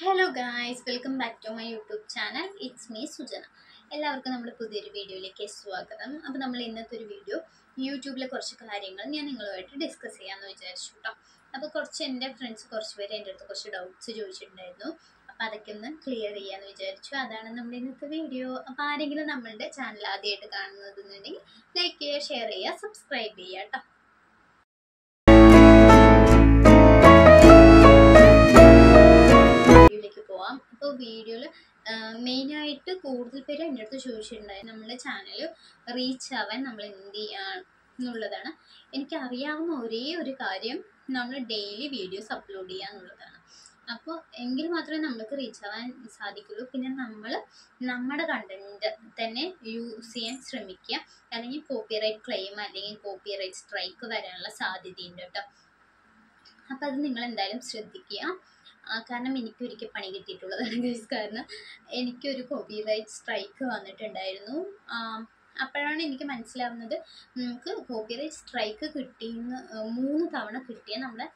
Hello guys, welcome back to my YouTube channel. It's me Sujana. എല്ലാവർക്കും നമ്മുടെ പുതിയൊരു വീഡിയോയിലേക്ക് സ്വാഗതം. അപ്പോൾ നമ്മൾ ഇന്നത്തെ ഒരു വീഡിയോ യൂട്യൂബിലെ കുറച്ച് കാര്യങ്ങൾ ഞാൻ നിങ്ങളുമായിട്ട് ഡിസ്കസ് ചെയ്യാമെന്ന് വിചാരിച്ചു കേട്ടോ. അപ്പോൾ എൻ്റെ ഫ്രണ്ട്സ് കുറച്ച് പേര് എൻ്റെ അടുത്ത് കുറച്ച് ഡൗട്ട്സ് ചോദിച്ചിട്ടുണ്ടായിരുന്നു. അപ്പോൾ അതൊക്കെ ഒന്ന് ക്ലിയർ ചെയ്യാമെന്ന് വിചാരിച്ചു. അതാണ് നമ്മുടെ ഇന്നത്തെ വീഡിയോ. അപ്പോൾ ആരെങ്കിലും നമ്മളുടെ ചാനൽ ആദ്യമായിട്ട് കാണുന്നതെന്നുണ്ടെങ്കിൽ ലൈക്ക് ചെയ്യുക, ഷെയർ ചെയ്യുക, സബ്സ്ക്രൈബ് ചെയ്യുക കേട്ടോ. പോവാം. അപ്പോൾ വീഡിയോയിൽ മെയിനായിട്ട് കൂടുതൽ പേര് എൻ്റെ അടുത്ത് ചോദിച്ചിട്ടുണ്ടായിരുന്നു നമ്മുടെ ചാനൽ റീച്ച് ആവാൻ നമ്മൾ എന്ത് ചെയ്യാൻ എന്നുള്ളതാണ്. എനിക്കറിയാവുന്ന ഒരേ ഒരു കാര്യം നമ്മൾ ഡെയിലി വീഡിയോസ് അപ്ലോഡ് ചെയ്യുക എന്നുള്ളതാണ്. അപ്പോൾ എങ്കിൽ മാത്രമേ നമുക്ക് റീച്ച് ആവാൻ സാധിക്കുള്ളൂ. പിന്നെ നമ്മൾ നമ്മുടെ കണ്ടന്റ് തന്നെ യൂസ് ചെയ്യാൻ ശ്രമിക്കുക. അല്ലെങ്കിൽ കോപ്പിറൈറ്റ് ക്ലെയിം അല്ലെങ്കിൽ കോപ്പിറൈറ്റ് സ്ട്രൈക്ക് വരാനുള്ള സാധ്യതയുണ്ട് കേട്ടോ. അപ്പോൾ അത് നിങ്ങൾ എന്തായാലും ശ്രദ്ധിക്കുക. കാരണം എനിക്കൊരിക്കൽ പണി കിട്ടിയിട്ടുള്ളതാണ് ഗൈസ്. കാരണം എനിക്കൊരു കോപ്പിറൈറ്റ് സ്ട്രൈക്ക് വന്നിട്ടുണ്ടായിരുന്നു. അപ്പോഴാണ് എനിക്ക് മനസ്സിലാവുന്നത് നമുക്ക് കോപ്പിറൈറ്റ് സ്ട്രൈക്ക് കിട്ടിയെന്ന് 3 തവണ കിട്ടിയ നമ്മുടെ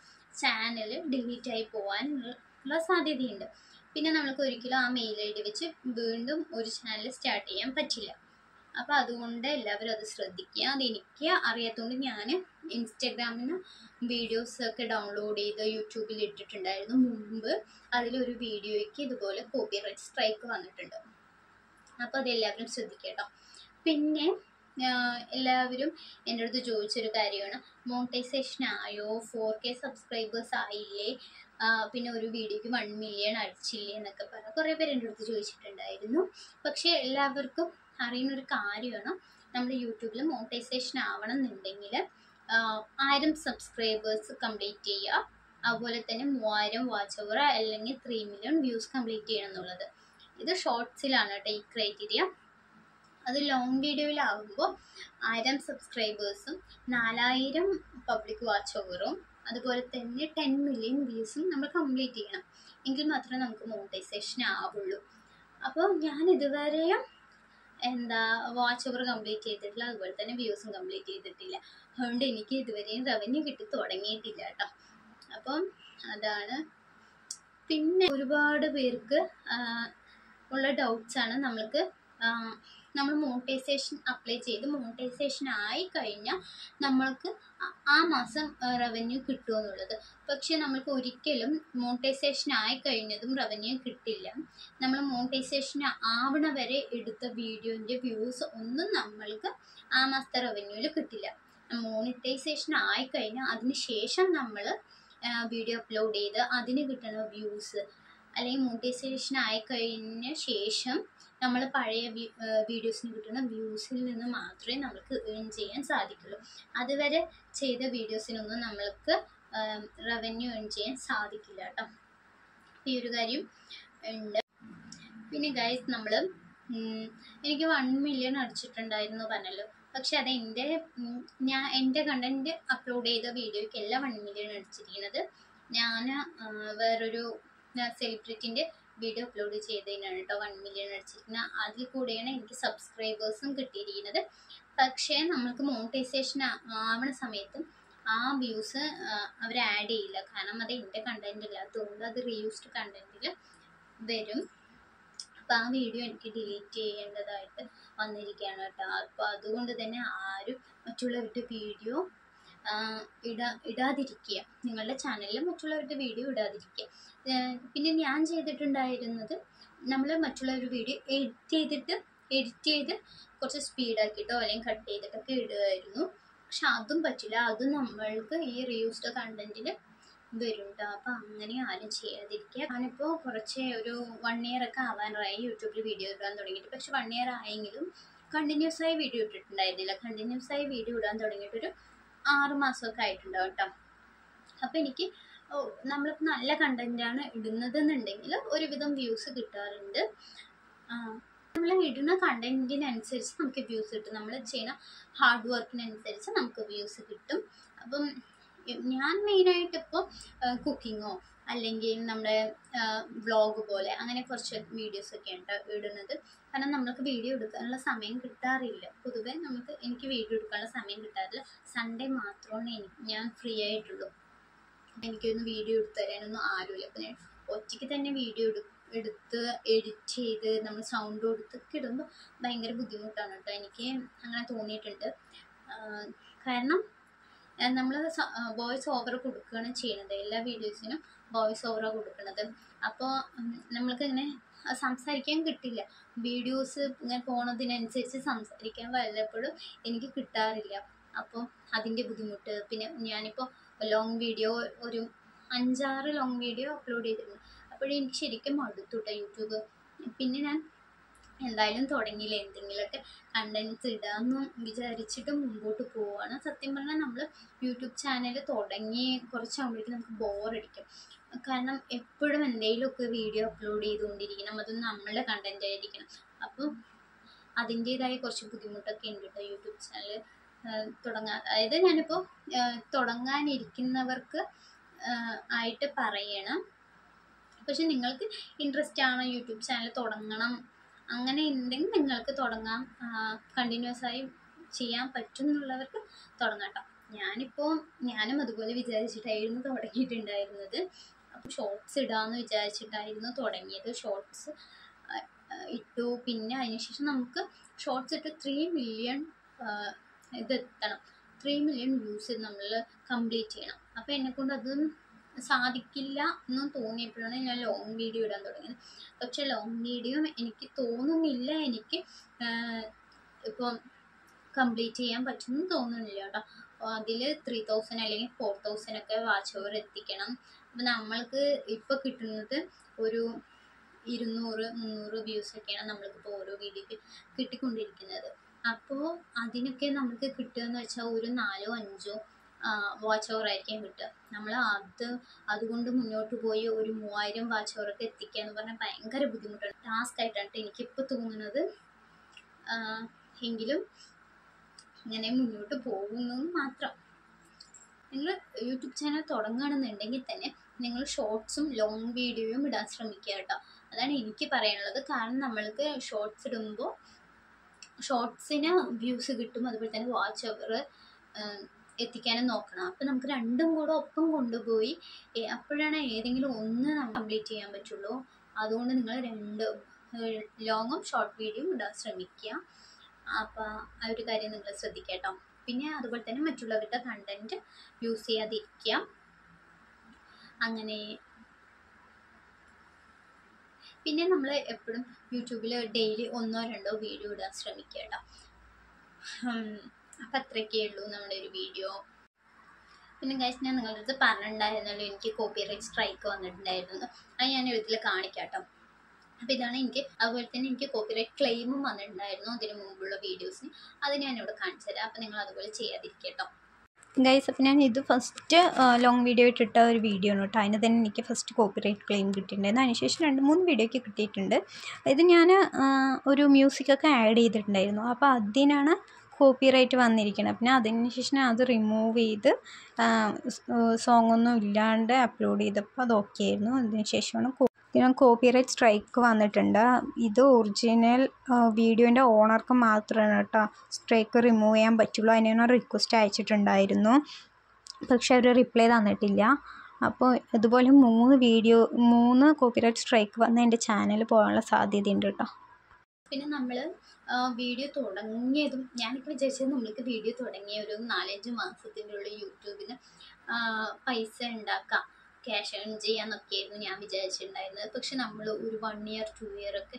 ചാനൽ ഡിലീറ്റ് ആയി പോകാനുള്ള സാധ്യതയുണ്ട്. പിന്നെ നമ്മൾക്ക് ഒരിക്കലും ആ മെയിൽ ID വെച്ച് വീണ്ടും ഒരു ചാനൽ സ്റ്റാർട്ട് ചെയ്യാൻ പറ്റില്ല. അപ്പോൾ അതുകൊണ്ട് എല്ലാവരും അത് ശ്രദ്ധിക്കുക. അതെനിക്ക് അറിയാത്തതുകൊണ്ട് ഞാൻ ഇൻസ്റ്റാഗ്രാമിൽ നിന്ന് വീഡിയോസൊക്കെ ഡൗൺലോഡ് ചെയ്ത് യൂട്യൂബിൽ ഇട്ടിട്ടുണ്ടായിരുന്നു മുമ്പ്. അതിലൊരു വീഡിയോയ്ക്ക് ഇതുപോലെ കോപ്പിറൈറ്റ് സ്ട്രൈക്ക് വന്നിട്ടുണ്ട്. അപ്പോൾ അതെല്ലാവരും ശ്രദ്ധിക്കുക കേട്ടോ. പിന്നെ എല്ലാവരും എൻ്റെ അടുത്ത് ചോദിച്ചൊരു കാര്യമാണ്, മോണിറ്റൈസേഷൻ ആയോ, 4K സബ്സ്ക്രൈബേഴ്സ് ആയില്ലേ, പിന്നെ ഒരു വീഡിയോയ്ക്ക് 1 മില്യൺ അടിച്ചില്ലേ എന്നൊക്കെ പറഞ്ഞ് കുറേ പേര് എൻ്റെ അടുത്ത് ചോദിച്ചിട്ടുണ്ടായിരുന്നു. പക്ഷേ എല്ലാവർക്കും അറിയുന്നൊരു കാര്യമാണ്, നമ്മുടെ യൂട്യൂബിൽ മോണിറ്റൈസേഷൻ ആവണം എന്നുണ്ടെങ്കിൽ 1000 സബ്സ്ക്രൈബേഴ്സ് കംപ്ലീറ്റ് ചെയ്യുക. അതുപോലെ തന്നെ 3000 വാച്ച് അവർ അല്ലെങ്കിൽ 3 മില്യൺ വ്യൂസ് കംപ്ലീറ്റ് ചെയ്യണം എന്നുള്ളത്. ഇത് ഷോർട്സിലാണ് കേട്ടോ ഈ ക്രൈറ്റീരിയ. അത് ലോങ് വീഡിയോയിലാകുമ്പോൾ 1000 സബ്സ്ക്രൈബേഴ്സും 4000 പബ്ലിക് വാച്ച് ഓവറും അതുപോലെ തന്നെ 10 മില്യൺ വ്യൂസും നമ്മൾ കംപ്ലീറ്റ് ചെയ്യണം. എങ്കിൽ മാത്രമേ നമുക്ക് മോണിറ്റൈസേഷൻ ആവുള്ളൂ. അപ്പോൾ ഞാൻ ഇതുവരെയും വാച്ച് ഓവർ കംപ്ലീറ്റ് ചെയ്തിട്ടില്ല, അതുപോലെ തന്നെ വ്യൂസും കംപ്ലീറ്റ് ചെയ്തിട്ടില്ല. അതുകൊണ്ട് എനിക്ക് ഇതുവരെയും റവന്യൂ കിട്ടി തുടങ്ങിയിട്ടില്ല കേട്ടോ. അപ്പം അതാണ്. പിന്നെ ഒരുപാട് പേർക്ക് ഉള്ള ഡൗട്ട്സാണ് നമ്മൾ മോണിറ്റൈസേഷൻ അപ്ലൈ ചെയ്ത് മോണിറ്റൈസേഷൻ ആയി കഴിഞ്ഞാൽ നമ്മൾക്ക് ആ മാസം റവന്യൂ കിട്ടുമെന്നുള്ളത്. പക്ഷേ നമ്മൾക്ക് ഒരിക്കലും മോണിറ്റൈസേഷൻ ആയി കഴിഞ്ഞതും റവന്യൂ കിട്ടില്ല. നമ്മൾ മോണിറ്റൈസേഷൻ ആവണ വരെ എടുത്ത വീഡിയോൻ്റെ വ്യൂസ് ഒന്നും നമ്മൾക്ക് ആ മാസത്തെ റവന്യൂവിൽ കിട്ടില്ല. മോണിറ്റൈസേഷൻ ആയിക്കഴിഞ്ഞാൽ അതിന് ശേഷം നമ്മൾ വീഡിയോ അപ്ലോഡ് ചെയ്ത് അതിന് കിട്ടുന്ന വ്യൂസ്, അല്ലെങ്കിൽ മോണിറ്റൈസേഷൻ ആയിക്കഴിഞ്ഞ ശേഷം നമ്മൾ പഴയ വീഡിയോസിന് കിട്ടുന്ന വ്യൂസിൽ നിന്ന് മാത്രമേ നമുക്ക് ഏൺ ചെയ്യാൻ സാധിക്കുള്ളൂ. അതുവരെ ചെയ്ത വീഡിയോസിനൊന്നും നമ്മൾക്ക് റവന്യൂ ഏൺ ചെയ്യാൻ സാധിക്കില്ല കേട്ടോ. ഈ ഒരു കാര്യം ഉണ്ട്. പിന്നെ ഗൈസ്, എനിക്ക് 1 മില്യൺ അടിച്ചിട്ടുണ്ടായിരുന്നു പറഞ്ഞല്ലോ. പക്ഷെ അത് എൻ്റെ കണ്ടന്റ് അപ്ലോഡ് ചെയ്ത വീഡിയോയ്ക്കല്ല 1 മില്യൺ അടിച്ചിരിക്കുന്നത്. ഞാൻ വേറൊരു സെലിബ്രിറ്റിൻ്റെ വീഡിയോ അപ്ലോഡ് ചെയ്തതിനാണ് കേട്ടോ 1 മില്യൺ അടിച്ചിരിക്കുന്നത്. അതിൽ കൂടെയാണ് എനിക്ക് സബ്സ്ക്രൈബേഴ്സും കിട്ടിയിരിക്കുന്നത്. പക്ഷേ നമ്മൾക്ക് മോണിറ്റൈസേഷൻ ആവണ സമയത്തും ആ വ്യൂസ് അവർ ആഡ് ചെയ്യില്ല. കാരണം അത് എൻ്റെ കണ്ടന്റ് ഇല്ലാത്തതുകൊണ്ട് അത് റീയൂസ്ഡ് കണ്ടന്റിൽ വരും. അപ്പോൾ ആ വീഡിയോ എനിക്ക് ഡിലീറ്റ് ചെയ്യേണ്ടതായിട്ട് വന്നിരിക്കുകയാണ് കേട്ടോ. അപ്പോൾ അതുകൊണ്ട് തന്നെ ആരും മറ്റുള്ളവരുടെ വീഡിയോ ഇടാതിരിക്കുക. നിങ്ങളുടെ ചാനലിൽ മറ്റുള്ളവരുടെ വീഡിയോ ഇടാതിരിക്കുക. പിന്നെ ഞാൻ ചെയ്തിട്ടുണ്ടായിരുന്നത്, നമ്മൾ മറ്റുള്ളവരുടെ വീഡിയോ എഡിറ്റ് ചെയ്ത് കുറച്ച് സ്പീഡാക്കിയിട്ടോ അല്ലെങ്കിൽ കട്ട് ചെയ്തിട്ടൊക്കെ ഇടുമായിരുന്നു. പക്ഷെ അതും പറ്റില്ല. അതും നമ്മൾക്ക് ഈ റീയൂസ്ഡ് കണ്ടന്റിൽ വരും കേട്ടോ. അപ്പോൾ അങ്ങനെ ആരും ചെയ്യാതിരിക്കുക. ഞാനിപ്പോൾ ഒരു 1 ഇയർ ഒക്കെ ആവാനായി യൂട്യൂബിൽ വീഡിയോ ഇടാൻ തുടങ്ങിയിട്ട്. പക്ഷെ 1 ഇയർ ആയെങ്കിലും കണ്ടിന്യൂസ് ആയി വീഡിയോ ഇട്ടിട്ടുണ്ടായിരുന്നില്ല. കണ്ടിന്യൂസ് ആയി വീഡിയോ ഇടാൻ തുടങ്ങിയിട്ടൊരു 6 മാസമൊക്കെ ആയിട്ടുണ്ടാവും കേട്ടോ. അപ്പോൾ എനിക്ക് നമ്മളിപ്പോൾ നല്ല കണ്ടന്റാണ് ഇടുന്നതെന്നുണ്ടെങ്കിൽ ഒരുവിധം വ്യൂസ് കിട്ടാറുണ്ട്. നമ്മൾ ഇടുന്ന കണ്ടന്റിനനുസരിച്ച് നമുക്ക് വ്യൂസ് കിട്ടും. നമ്മൾ ചെയ്യുന്ന ഹാർഡ് വർക്കിനനുസരിച്ച് നമുക്ക് വ്യൂസ് കിട്ടും. അപ്പം ഞാൻ മെയിനായിട്ട് ഇപ്പോൾ കുക്കിങ്ങോ അല്ലെങ്കിൽ നമ്മുടെ വ്ളോഗ് പോലെ അങ്ങനെ കുറച്ച് വീഡിയോസൊക്കെയാണ് ഇടുന്നത്. കാരണം നമ്മൾക്ക് വീഡിയോ എടുക്കാനുള്ള സമയം കിട്ടാറില്ല. പൊതുവേ എനിക്ക് വീഡിയോ എടുക്കാനുള്ള സമയം കിട്ടാറില്ല. സൺഡേ മാത്രമാണ് ഞാൻ ഫ്രീ ആയിട്ടുള്ളൂ. എനിക്കൊന്ന് വീഡിയോ എടുത്തു തരാനൊന്നും ആരുമില്ല. അപ്പോൾ ഞാൻ ഒറ്റയ്ക്ക് തന്നെ വീഡിയോ എടുത്ത് എഡിറ്റ് ചെയ്ത് നമ്മൾ സൗണ്ട് കൊടുത്തൊക്കെ ഇടുമ്പോൾ ഭയങ്കര ബുദ്ധിമുട്ടാണ് കേട്ടോ. എനിക്ക് അങ്ങനെ തോന്നിയിട്ടുണ്ട്. കാരണം നമ്മൾ വോയിസ് ഓവർ കൊടുക്കുകയാണ് ചെയ്യുന്നത്, എല്ലാ വീഡിയോസിനും വോയിസ് ഓവറാണ് കൊടുക്കുന്നത്. അപ്പോൾ നമ്മൾക്ക് ഇങ്ങനെ സംസാരിക്കാൻ കിട്ടില്ല. വീഡിയോസ് ഇങ്ങനെ പോണതിനനുസരിച്ച് സംസാരിക്കാൻ വല്ലപ്പോഴും എനിക്ക് കിട്ടാറില്ല. അപ്പോൾ അതിൻ്റെ ബുദ്ധിമുട്ട്. പിന്നെ ഞാനിപ്പോൾ ലോങ് വീഡിയോ ഒരു 5-6 ലോങ് വീഡിയോ അപ്ലോഡ് ചെയ്തിരുന്നു. അപ്പോഴേ എനിക്ക് ശരിക്കും മടുത്തു കേട്ടോ യൂട്യൂബ്. പിന്നെ ഞാൻ എന്തായാലും തുടങ്ങിയില്ല, എന്തെങ്കിലുമൊക്കെ കണ്ടൻറ്റ്സ് ഇടാമെന്ന് വിചാരിച്ചിട്ട് മുമ്പോട്ട് പോവുകയാണ്. സത്യം പറഞ്ഞാൽ നമ്മൾ യൂട്യൂബ് ചാനൽ തുടങ്ങി കുറച്ചാകുമ്പോഴേക്കും നമുക്ക് ബോറടിക്കും. കാരണം എപ്പോഴും എന്തെങ്കിലുമൊക്കെ വീഡിയോ അപ്ലോഡ് ചെയ്തുകൊണ്ടിരിക്കണം, അതും നമ്മളുടെ കണ്ടൻറ് ആയിരിക്കണം. അപ്പോൾ അതിൻ്റേതായ കുറച്ച് ബുദ്ധിമുട്ടൊക്കെ ഉണ്ട് കേട്ടോ യൂട്യൂബ് ചാനൽ തുടങ്ങാൻ. അതായത് ഞാനിപ്പോൾ തുടങ്ങാനിരിക്കുന്നവർക്ക് ആയിട്ട് പറയണം. പക്ഷെ നിങ്ങൾക്ക് ഇൻട്രസ്റ്റ് ആണ് യൂട്യൂബ് ചാനൽ തുടങ്ങണം, അങ്ങനെ ഉണ്ടെങ്കിൽ നിങ്ങൾക്ക് തുടങ്ങാം. കണ്ടിന്യൂസ് ആയി ചെയ്യാൻ പറ്റുന്നുള്ളവർക്ക് തുടങ്ങാം കേട്ടോ. ഞാനും അതുപോലെ വിചാരിച്ചിട്ടായിരുന്നു തുടങ്ങിയിട്ടുണ്ടായിരുന്നത്. അപ്പോൾ ഷോർട്സ് ഇടാമെന്ന് വിചാരിച്ചിട്ടായിരുന്നു തുടങ്ങിയത്. ഷോർട്സ് ഇട്ടു. പിന്നെ അതിനുശേഷം നമുക്ക് ഷോർട്സ് ഇട്ട് 3 മില്യൺ ഇതെത്തണം. 3 മില്യൺ വ്യൂസ് നമ്മൾ കംപ്ലീറ്റ് ചെയ്യണം. അപ്പോൾ എന്നെക്കൊണ്ട് അതും സാധിക്കില്ല എന്നും തോന്നിയപ്പോഴാണ് ഞാൻ ലോങ് വീഡിയോ ഇടാൻ തുടങ്ങിയത്. പക്ഷെ ലോങ് വീഡിയോ എനിക്ക് തോന്നുന്നില്ല എനിക്ക് ഇപ്പം കംപ്ലീറ്റ് ചെയ്യാൻ പറ്റുമെന്ന് തോന്നുന്നില്ല കേട്ടോ. അതിൽ 3000 അല്ലെങ്കിൽ 4000 ഒക്കെ വാച്ച് ഓവർ എത്തിക്കണം. അപ്പം നമ്മൾക്ക് ഇപ്പോൾ കിട്ടുന്നത് ഒരു 200-300 വ്യൂസൊക്കെയാണ് നമ്മൾക്കിപ്പോൾ ഓരോ വീഡിയോക്ക് കിട്ടിക്കൊണ്ടിരിക്കുന്നത്. അപ്പോൾ അതിനൊക്കെ നമുക്ക് കിട്ടുകയെന്ന് വെച്ചാൽ ഒരു 4-5 വാച്ച് ഓവർ ആയിരിക്കും കിട്ടുക. നമ്മൾ അതുകൊണ്ട് മുന്നോട്ട് പോയി ഒരു 3000 വാച്ച് ഓവറൊക്കെ എത്തിക്കുക എന്ന് പറഞ്ഞാൽ ഭയങ്കര ബുദ്ധിമുട്ടാണ്, ടാസ്ക് ആയിട്ടാണ് എനിക്കിപ്പോൾ തോന്നുന്നത്. എങ്കിലും ഇങ്ങനെ മുന്നോട്ട് പോകുന്നു മാത്രം. നിങ്ങൾ യൂട്യൂബ് ചാനൽ തുടങ്ങുകയാണെന്നുണ്ടെങ്കിൽ തന്നെ നിങ്ങൾ ഷോർട്സും ലോങ് വീഡിയോയും ഇടാൻ ശ്രമിക്കുക കേട്ടോ. അതാണ് എനിക്ക് പറയാനുള്ളത്. കാരണം നമ്മൾക്ക് ഷോർട്സ് ഇടുമ്പോൾ ഷോർട്സിന് വ്യൂസ് കിട്ടും, അതുപോലെ തന്നെ വാച്ച് ഓവർ എത്തിക്കാനും നോക്കണം. അപ്പം നമുക്ക് രണ്ടും കൂടെ ഒപ്പം കൊണ്ടുപോയി അപ്പോഴാണ് ഏതെങ്കിലും ഒന്ന് കംപ്ലീറ്റ് ചെയ്യാൻ പറ്റുള്ളൂ. അതുകൊണ്ട് നിങ്ങൾ 2 ലോങ്ങും ഷോർട്ട് വീഡിയോയും ഇടാൻ ശ്രമിക്കുക. അപ്പോൾ ആ ഒരു കാര്യം നിങ്ങൾ ശ്രദ്ധിക്കുക കേട്ടോ. പിന്നെ അതുപോലെ തന്നെ മറ്റുള്ളവരുടെ കണ്ടൻറ്റ് യൂസ് ചെയ്യാതിരിക്കുക. അങ്ങനെ പിന്നെ നമ്മൾ എപ്പോഴും യൂട്യൂബിൽ ഡെയിലി 1-2 വീഡിയോ ഇടാൻ ശ്രമിക്കുക കേട്ടോ. അപ്പം അത്രയൊക്കെ ഉള്ളൂ നമ്മുടെ ഒരു വീഡിയോ. പിന്നെ ഗൈസ്, ഞാൻ നിങ്ങളുടെ അടുത്ത് പറഞ്ഞിട്ടുണ്ടായിരുന്നല്ലോ എനിക്ക് കോപ്പിറൈറ്റ് സ്ട്രൈക്ക് വന്നിട്ടുണ്ടായിരുന്നു. അത് ഞാൻ എഴുത്തിൽ കാണിക്കാം കേട്ടോ. അപ്പോൾ ഇതാണ് എനിക്ക്. അതുപോലെ തന്നെ എനിക്ക് കോപ്പിറൈറ്റ് ക്ലെയിമും വന്നിട്ടുണ്ടായിരുന്നു അതിന് മുമ്പുള്ള വീഡിയോസിന്. അത് ഞാനിവിടെ കാണിച്ചു തരാം. അപ്പോൾ നിങ്ങൾ അതുപോലെ ചെയ്യാതിരിക്കുക കേട്ടോ. ഗൈസ്, അപ്പോൾ ഞാൻ ഇത് ഫസ്റ്റ് ലോങ് വീഡിയോ ഇട്ടിട്ട ഒരു വീഡിയോ ആണ് കേട്ടോ. അതിന് തന്നെ എനിക്ക് ഫസ്റ്റ് കോപ്പിറൈറ്റ് ക്ലെയിം കിട്ടിയിട്ടുണ്ടായിരുന്നു. അതിനുശേഷം 2-3 വീഡിയോയ്ക്ക് കിട്ടിയിട്ടുണ്ട്. ഇത് ഞാൻ ഒരു മ്യൂസിക്കൊക്കെ ആഡ് ചെയ്തിട്ടുണ്ടായിരുന്നു. അപ്പോൾ അതിനാണ് കോപ്പിറൈറ്റ് വന്നിരിക്കുന്നത്. പിന്നെ അതിന് ശേഷം അത് റിമൂവ് ചെയ്ത് സോങ്ങൊന്നും ഇല്ലാണ്ട് അപ്ലോഡ് ചെയ്തപ്പോൾ അത് ഓക്കെ ആയിരുന്നു. അതിന് ശേഷമാണ് ഇതിന് കോപ്പിറൈറ്റ് സ്ട്രൈക്ക് വന്നിട്ടുണ്ട്. ഇത് ഒറിജിനൽ വീഡിയോൻ്റെ ഓണർക്ക് മാത്രമാണ് കേട്ടോ സ്ട്രൈക്ക് റിമൂവ് ചെയ്യാൻ പറ്റുള്ളൂ. അതിന് റിക്വസ്റ്റ് അയച്ചിട്ടുണ്ടായിരുന്നു, പക്ഷെ അവർ റിപ്ലൈ തന്നിട്ടില്ല. അപ്പോൾ ഇതുപോലെ 3 കോപ്പിറൈറ്റ് സ്ട്രൈക്ക് വന്ന് എൻ്റെ ചാനൽ പോകാനുള്ള സാധ്യതയുണ്ട് കേട്ടോ. പിന്നെ നമ്മൾ വീഡിയോ തുടങ്ങിയതും ഞാനൊക്കെ വിചാരിച്ചത് നമ്മൾക്ക് വീഡിയോ തുടങ്ങിയ ഒരു 4-5 മാസത്തിൻ്റെ ഉള്ളിൽ യൂട്യൂബിന് പൈസ ഉണ്ടാക്കാം, ക്യാഷ് ഏൺ ചെയ്യാന്നൊക്കെയായിരുന്നു ഞാൻ വിചാരിച്ചിട്ടുണ്ടായിരുന്നത്. പക്ഷെ നമ്മൾ ഒരു 1 ഇയർ 2 ഇയർ ഒക്കെ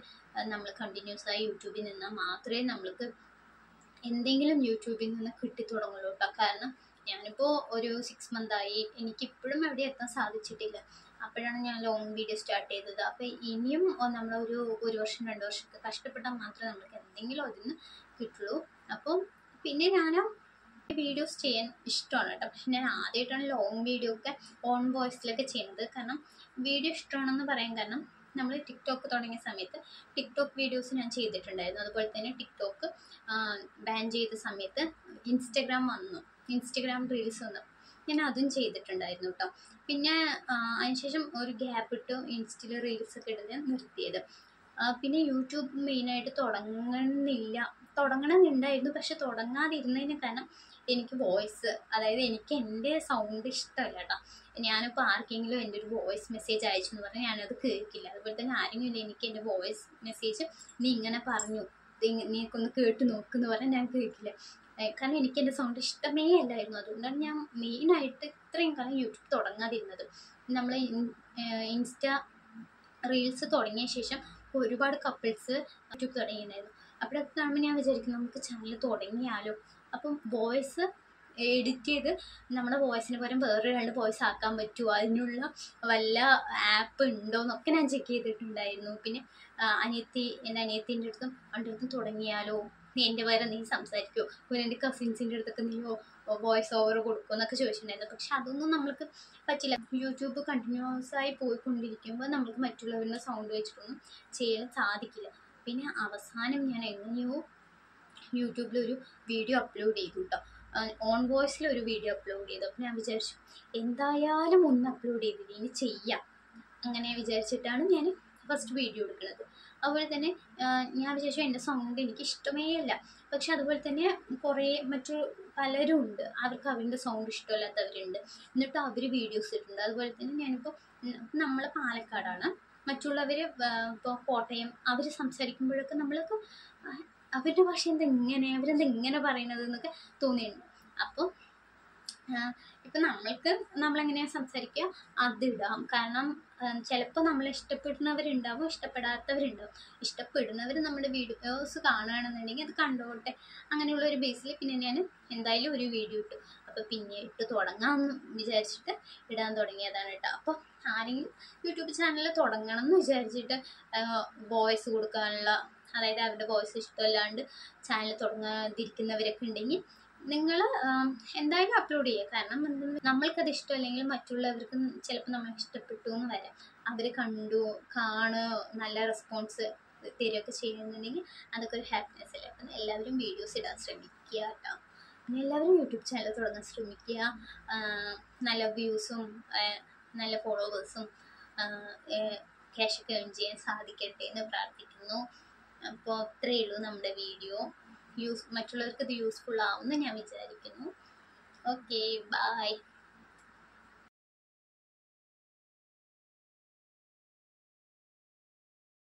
നമ്മൾ കണ്ടിന്യൂസ് ആയി യൂട്യൂബിൽ നിന്നാൽ മാത്രമേ നമ്മൾക്ക് എന്തെങ്കിലും യൂട്യൂബിൽ നിന്ന് കിട്ടിത്തുടങ്ങുള്ളൂ കേട്ടോ. കാരണം ഞാനിപ്പോൾ ഒരു 6 മന്തായി, എനിക്കിപ്പോഴും എവിടെ എത്താൻ സാധിച്ചിട്ടില്ല. അപ്പോഴാണ് ഞാൻ ലോങ് വീഡിയോ സ്റ്റാർട്ട് ചെയ്തത്. അപ്പോൾ ഇനിയും നമ്മളൊരു 1 വർഷം 2 വർഷമൊക്കെ കഷ്ടപ്പെട്ടാൽ മാത്രമേ നമുക്ക് എന്തെങ്കിലും അതിന് കിട്ടുള്ളൂ. അപ്പോൾ പിന്നെ ഞാനും വീഡിയോസ് ചെയ്യാൻ ഇഷ്ടമാണ് കേട്ടോ. പക്ഷെ ഞാൻ ആദ്യമായിട്ടാണ് ലോങ് വീഡിയോ ഒക്കെ ഓൺ വോയിസിലൊക്കെ ചെയ്യുന്നത്. കാരണം വീഡിയോ ഇഷ്ടമാണെന്ന് പറയാൻ കാരണം നമ്മൾ ടിക്ടോക്ക് തുടങ്ങിയ സമയത്ത് ടിക്ടോക്ക് വീഡിയോസ് ഞാൻ ചെയ്തിട്ടുണ്ടായിരുന്നു. അതുപോലെ തന്നെ ടിക്ടോക്ക് ബാൻ ചെയ്ത സമയത്ത് ഇൻസ്റ്റഗ്രാം റീൽസ് വന്നു, ഞാൻ അതും ചെയ്തിട്ടുണ്ടായിരുന്നു കേട്ടോ. പിന്നെ അതിനുശേഷം ഒരു ഗ്യാപ്പ് ഇട്ട് ഇൻസ്റ്റയിൽ റീൽസ് ഒക്കെ ഇടുന്നത് നിർത്തിയത്. പിന്നെ യൂട്യൂബ് മെയിനായിട്ട് തുടങ്ങണമെന്നുണ്ടായിരുന്നു. പക്ഷെ തുടങ്ങാതിരുന്നതിന് കാരണം എനിക്ക് വോയിസ്, അതായത് എനിക്ക് എൻ്റെ സൗണ്ട് ഇഷ്ടമല്ല കേട്ടോ. ഞാനിപ്പോൾ ആർക്കെങ്കിലും എൻ്റെ ഒരു വോയിസ് മെസ്സേജ് അയച്ചു എന്ന് പറഞ്ഞാൽ ഞാനത് കേൾക്കില്ല. അതുപോലെ തന്നെ ആരെങ്കിലും എനിക്ക് എൻ്റെ വോയിസ് മെസ്സേജ് നീ ഇങ്ങനെ പറഞ്ഞു നീക്കൊന്ന് കേട്ട് നോക്കുമെന്ന് പറഞ്ഞാൽ ഞാൻ കേൾക്കില്ല. കാരണം എനിക്ക് എൻ്റെ സൗണ്ട് ഇഷ്ടമേ അല്ലായിരുന്നു. അതുകൊണ്ടാണ് ഞാൻ മെയിനായിട്ട് ഇത്രയും കാലം യൂട്യൂബ് തുടങ്ങാതിരുന്നത്. നമ്മൾ ഇൻസ്റ്റാ റീൽസ് തുടങ്ങിയ ശേഷം ഒരുപാട് കപ്പിൾസ് യൂട്യൂബ് തുടങ്ങിയിട്ടുണ്ടായിരുന്നു. അപ്പോഴൊക്കെ കാണുമ്പോൾ ഞാൻ വിചാരിക്കും നമുക്ക് ചാനൽ തുടങ്ങിയാലോ. അപ്പം വോയിസ് എഡിറ്റ് ചെയ്ത് നമ്മുടെ വോയിസിന് പകരം വേറൊരാളുടെ വോയിസ് ആക്കാൻ പറ്റുമോ, അതിനുള്ള വല്ല ആപ്പ് ഉണ്ടോ എന്നൊക്കെ ഞാൻ ചെക്ക് ചെയ്തിട്ടുണ്ടായിരുന്നു. പിന്നെ എൻ്റെ അനിയത്തിൻ്റെ അടുത്തും തുടങ്ങിയാലോ, നീ എൻ്റെ പകരം നീ സംസാരിക്കുമോ, പിന്നെ എൻ്റെ കസിൻസിൻ്റെ അടുത്തൊക്കെ നീ വോയിസ് ഓവർ കൊടുക്കുമോ എന്നൊക്കെ ചോദിച്ചിട്ടുണ്ടായിരുന്നു. പക്ഷെ അതൊന്നും നമ്മൾക്ക് പറ്റില്ല. യൂട്യൂബ് കണ്ടിന്യൂസ് ആയി പോയിക്കൊണ്ടിരിക്കുമ്പോൾ നമ്മൾക്ക് മറ്റുള്ളവരുടെ സൗണ്ട് വെച്ചിട്ടൊന്നും ചെയ്യാൻ സാധിക്കില്ല. പിന്നെ അവസാനം ഞാൻ എങ്ങനെയോ യൂട്യൂബിലൊരു വീഡിയോ അപ്ലോഡ് ചെയ്തു കേട്ടോ. ഓൺ വോയിസിലൊരു വീഡിയോ അപ്ലോഡ് ചെയ്തു. അപ്പോൾ ഞാൻ വിചാരിച്ചു എന്തായാലും ഒന്ന് അപ്ലോഡ് ചെയ്തില്ല, ഇനി ചെയ്യാം അങ്ങനെ വിചാരിച്ചിട്ടാണ് ഞാൻ ഫസ്റ്റ് വീഡിയോ എടുക്കുന്നത്. അതുപോലെ തന്നെ ഞാൻ വിചാരിച്ചു എൻ്റെ സൗണ്ട് എനിക്ക് ഇഷ്ടമേ അല്ല. പക്ഷെ അതുപോലെ തന്നെ കുറേ പലരും ഉണ്ട്, അവർക്ക് അവരുടെ സൗണ്ട് ഇഷ്ടമില്ലാത്തവരുണ്ട്. എന്നിട്ട് അവർ വീഡിയോസ് ഇട്ടിട്ടുണ്ട്. അതുപോലെ തന്നെ ഞാനിപ്പോൾ നമ്മൾ പാലക്കാടാണ്, മറ്റുള്ളവർ ഇപ്പോൾ കോട്ടയം, അവർ സംസാരിക്കുമ്പോഴൊക്കെ നമ്മൾക്ക് അവരുടെ ഭാഷ അവരെന്തെങ്ങനെ പറയണത് എന്നൊക്കെ തോന്നിയിട്ടുണ്ട്. അപ്പോൾ ഇപ്പം നമ്മളെങ്ങനെയാണ് സംസാരിക്കുക അതിടാം. കാരണം ചിലപ്പോൾ നമ്മളെ ഇഷ്ടപ്പെടുന്നവരുണ്ടാവും, ഇഷ്ടപ്പെടാത്തവരുണ്ടാവും. ഇഷ്ടപ്പെടുന്നവർ നമ്മുടെ വീഡിയോസ് കാണുകയാണെന്നുണ്ടെങ്കിൽ അത് കണ്ടോട്ടെ, അങ്ങനെയുള്ള ഒരു ബേസിൽ പിന്നെ ഞാൻ എന്തായാലും ഒരു വീഡിയോ ഇട്ടു. അപ്പോൾ പിന്നെ ഇട്ട് തുടങ്ങാമെന്ന് വിചാരിച്ചിട്ട് ഇടാൻ തുടങ്ങിയതാണ് കേട്ടോ. അപ്പോൾ ആരെങ്കിലും യൂട്യൂബ് ചാനൽ തുടങ്ങണം എന്ന് വിചാരിച്ചിട്ട് വോയിസ് കൊടുക്കാനുള്ള, അതായത് അവരുടെ വോയിസ് ഇഷ്ടമല്ലാണ്ട് ചാനൽ തുടങ്ങാതിരിക്കുന്നവരൊക്കെ ഉണ്ടെങ്കിൽ നിങ്ങൾ എന്തായാലും അപ്ലോഡ് ചെയ്യുക. കാരണം നമ്മൾക്കത് ഇഷ്ടമല്ലെങ്കിൽ മറ്റുള്ളവർക്ക് ചിലപ്പോൾ നമ്മൾ ഇഷ്ടപ്പെട്ടു എന്ന് വരാം. അവർ കാണുക, നല്ല റെസ്പോൺസ് തരികയൊക്കെ ചെയ്യുന്നുണ്ടെങ്കിൽ അതൊക്കെ ഒരു ഹാപ്പിനെസ് അല്ലേ. അപ്പം എല്ലാവരും വീഡിയോസ് ഇടാൻ ശ്രമിക്കുക കേട്ടോ. പിന്നെ എല്ലാവരും യൂട്യൂബ് ചാനൽ തുടങ്ങാൻ ശ്രമിക്കുക. നല്ല വ്യൂസും നല്ല ഫോളോവേഴ്സും ക്യാഷൊക്കെ ഏൺ ചെയ്യാൻ സാധിക്കട്ടെ എന്ന് പ്രാർത്ഥിക്കുന്നു. അപ്പോൾ അത്രയേ ഉള്ളൂ നമ്മുടെ വീഡിയോ. മറ്റുള്ളവർക്ക് ഇത് യൂസ്ഫുൾ ആവുമെന്ന് ഞാൻ വിചാരിക്കുന്നു. Okay, by.